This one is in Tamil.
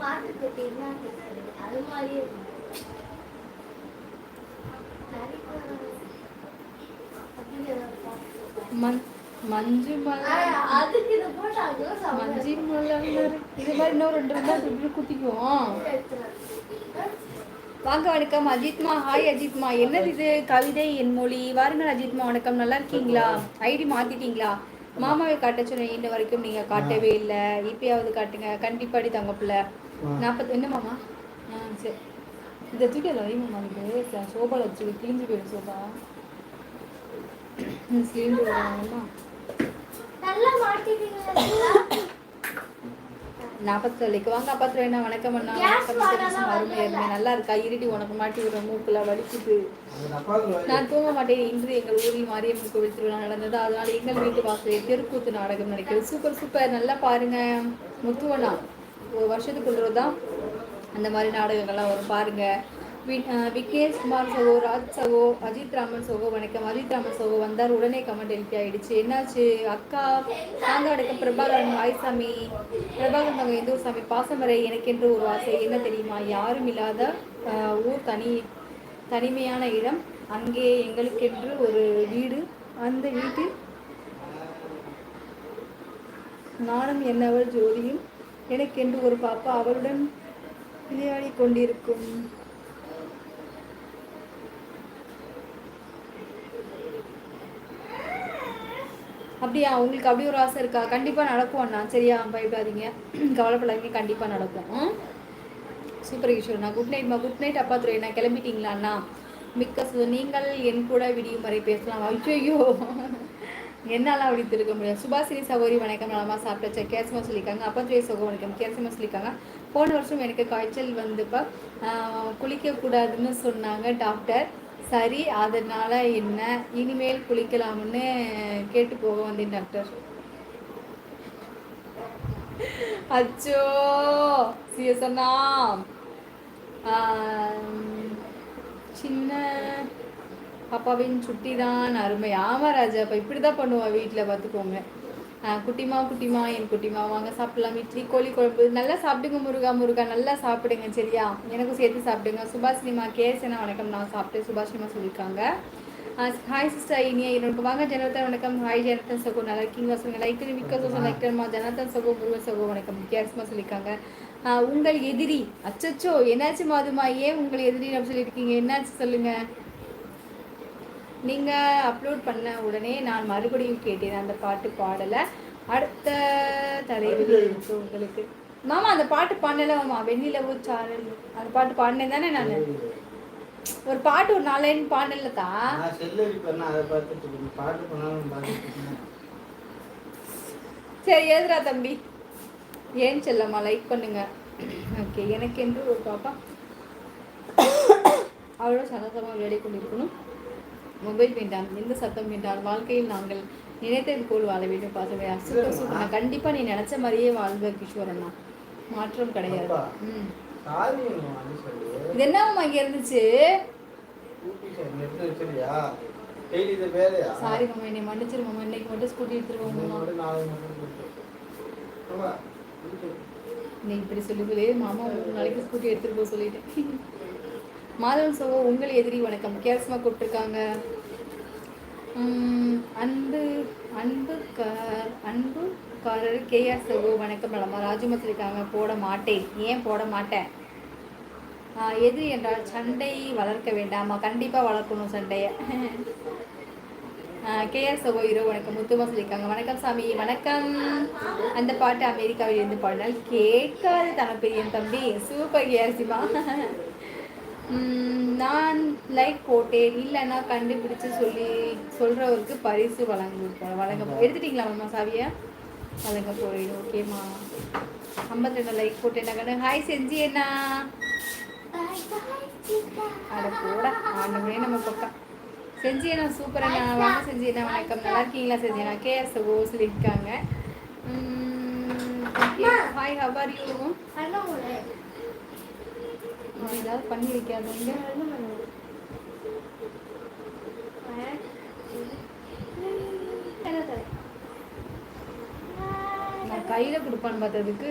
மஞ்சு மஞ்சி மலர் இது மாதிரி இன்னும் 2 இருந்தா இப்படி குத்திக்குவோம். வாங்க வணக்கம் அஜித்மா. ஹாய் அஜித்மா. என்னது இது? கவிதை என் மொழி. வாருங்கள் அஜித்மா, வணக்கம். நல்லா இருக்கீங்களா? ஐடி மாத்திட்டீங்களா? மாமாவை காட்ட சொன்னேன், இந்த வரைக்கும் நீங்க காட்டவே இல்லை. இப்பயாவது காட்டுங்க. கண்டிப்பாடி தங்க பிள்ளை. 40 என்ன மாமா? சரி, இந்த தூக்கியில் வைமாமா. இது சோபாவில் வச்சு கிழிஞ்சு போயிடும் சோபா. சிலிண்டர் வருவாங்கம்மா. 40 வாங்க. அப்பாத்துல என்ன? வணக்கம் அண்ணா. அருமை அருமை. நல்லா இருக்கா? இருடி உனக்கு மாட்டி விடுற மூக்குல வலிக்குது. நான் தூங்க மாட்டேன். இன்று எங்கள் ஊரில் மாரியம்மன் கோவில் திருவிழா நடந்தது. அதனால எங்கள் வீட்டு வாசலில் தெருக்கூத்து நாடகம் நடக்கிறது. Super super. நல்லா பாருங்க முத்துவண்ணா. ஒரு வருஷத்துக்குள்ள தான் அந்த மாதிரி நாடகங்கள்லாம் வரும் பாருங்க. விக்னேஷ் குமார் சகோ, ராஜ் சகோ, அஜித் ராமன் சகோ, வணக்கம். அஜித் ராமன் சகோ வந்தார், உடனே கமெண்ட் எழுப்பி ஆயிடுச்சு. என்னாச்சு அக்கா? நாங்க அடக்கம் பிரபாகரன். வாய்சாமி பிரபாகரன் அவங்க எந்த ஊர் சாமி? பாசமரை. எனக்கென்று ஒரு ஆசை. என்ன தெரியுமா? யாரும் இல்லாத ஊர், தனிமையான இடம். அங்கே எங்களுக்கென்று ஒரு வீடு. அந்த வீட்டில் நானும் என்னவள் ஜோதியும் எனக்கென்று ஒரு பாப்பா அவளுடன் விளையாடி கொண்டிருக்கும். அப்படியா? உங்களுக்கு அப்படி ஒரு ஆசை இருக்கா? கண்டிப்பாக நடக்கும் அண்ணா. சரியா? பயப்படாதீங்க, கவலைப்படாதீங்க, கண்டிப்பாக நடக்கும். சூப்பர் கிஷோர்ண்ணா. குட் நைட்மா. குட் நைட் அப்பா துறைண்ணா. கிளம்பிட்டீங்களா அண்ணா? மிக்க நீங்கள் என் கூட விடியும் வரை பேசலாம். ஐயோ, என்னால் அப்படி திருக்க முடியாது. சுபாசினி சகோதரி வணக்கம். நலமா சாப்பிட்டாச்சா? கேசமா சொல்லியிருக்காங்க. அப்பா துறை சகோ வணக்கம். கேசமா சொல்லியிருக்காங்க. போன வருஷம் எனக்கு காய்ச்சல் வந்துப்பா குளிக்கக்கூடாதுன்னு சொன்னாங்க டாக்டர். சரி, அதனால என்ன இனிமேல் குளிக்கலாம்னு கேட்டு போக வந்தேன் டாக்டர். அச்சோ சிஎஸ்ண்ணா. சின்ன பாப்பாவின் சுட்டி தான் அருமை. ஆமா ராஜா, அப்போ இப்படி தான் பண்ணுவா வீட்டில், பார்த்துக்கோங்க. குட்டிமா குட்டிமா என் குட்டிமா வாங்க சாப்பிடலாம். இட்லி கோழி குழம்பு நல்லா சாப்பிடுங்க. முருகா முருகா நல்லா சாப்பிடுங்க. சரியா? எனக்கும் சேர்த்து சாப்பிடுங்க. சுபாஷினிமா கேசனா வணக்கம். நான் சாப்பிட்டு சுபாஷினிமா சொல்லியிருக்காங்க. ஹாய் சிஸ்டர் இனியா என்னோட வாங்க. ஜனதன் வணக்கம். ஹாய் ஜனதன் சகோ. நல்லா இருக்கீங்க சொல்லுங்க. லைக் மிக்க சோசம் லைக்டர்மா. ஜனதன் சகோ முருகன் சகோ வணக்கம். கேஸ்மா சொல்லியிருக்காங்க. உங்கள் எதிரி. அச்சச்சோ, என்னாச்சு மாதுமா? ஏன் உங்கள் எதிரி நம்ம சொல்லியிருக்கீங்க? என்னாச்சு சொல்லுங்க. நீங்கள் அப்லோட் பண்ண உடனே நான் மறுபடியும் கேட்டேன். அந்த பாட்டு பாடலை. அடுத்த தலைவலி இருக்கு உங்களுக்கு. மாமா அந்த பாட்டு பாடல மாமா. வெண்ணிலவு சாரல் அந்த பாட்டு பாடினேன் தானே நான். ஒரு பாட்டு ஒரு 4 லைன் பாடல தான். சரி எழுதுறா தம்பி. ஏன் செல்லம்மா லைக் பண்ணுங்க. ஓகே. எனக்கு என்று ஒரு பாப்பா அவளோட சந்தோஷமாக விளையாடி கொண்டிருக்கணும். மொபைல் வேண்டாம், எந்த சத்தம் வேண்டாம். வாழ்க்கையில் நாங்கள் நினைத்தது போல் வாழ வேண்டும். பாசமே சூப்பர் சூப்பர். கண்டிப்பாக நீ நினச்ச மாதிரியே வாழ்ந்த கிஷோரண்ணா. மாற்றம் கிடையாது. இது என்னம்மா இங்கே இருந்துச்சு? சாரி மாமா, என்னை மன்னிச்சிரு மாமா. இன்னைக்கு மட்டும் ஸ்கூட்டி எடுத்துருவோம் மாமா. நீ இப்படி சொல்லி மாமா 3 நாளைக்கு ஸ்கூட்டி எடுத்துட்டு போக சொல்லிட்டேன். மாதவன் சகோ உங்கள் எதிரி வணக்கம். கேஸ்மா கூப்பிட்டுருக்காங்க. அன்புக்காரர் கேஆர் சகோ வணக்கம். நலமா? ராஜுமா சொல்லியிருக்காங்க. போட மாட்டேன். ஏன் போட மாட்டேன்? எதிரி என்றால் சண்டை வளர்க்க வேண்டாமா? கண்டிப்பாக வளர்க்கணும் சண்டையை. கேஆர் சகோ இரோ வணக்கம். முத்துமா சொல்லியிருக்காங்க. வணக்கம் சாமி. வணக்கம். அந்த பாட்டு அமெரிக்காவில் இருந்து பாடினால் கேட்காது தனப்பெரியன் தம்பி. சூப்பர் கேஆர்சிமா. நான் லைக் போட்டேன். இல்லைன்னா கண்டுபிடிச்சு சொல்கிறவருக்கு பரிசு வழங்க எடுத்துட்டிங்களா மாமா? சாவியை வழங்க போகிறேன். ஓகேம்மா. 52 லைக் போட்டேன். ஹாய் செஞ்சி என்ன? அட கூட ஆண்டவனே நம்ம பக்கம். செஞ்சி என்ன சூப்பர் அண்ணா. வாங்க செஞ்சி என்ன வணக்கம். நல்லா இருக்கீங்களா செஞ்சி என்ன? கேஎஸ் ஓ சொல்லியிருக்காங்க. Hi how are you? ஏதாவது பண்ணி வைக்காதீங்க. நான் கையில் கொடுப்பான்னு பார்த்ததுக்கு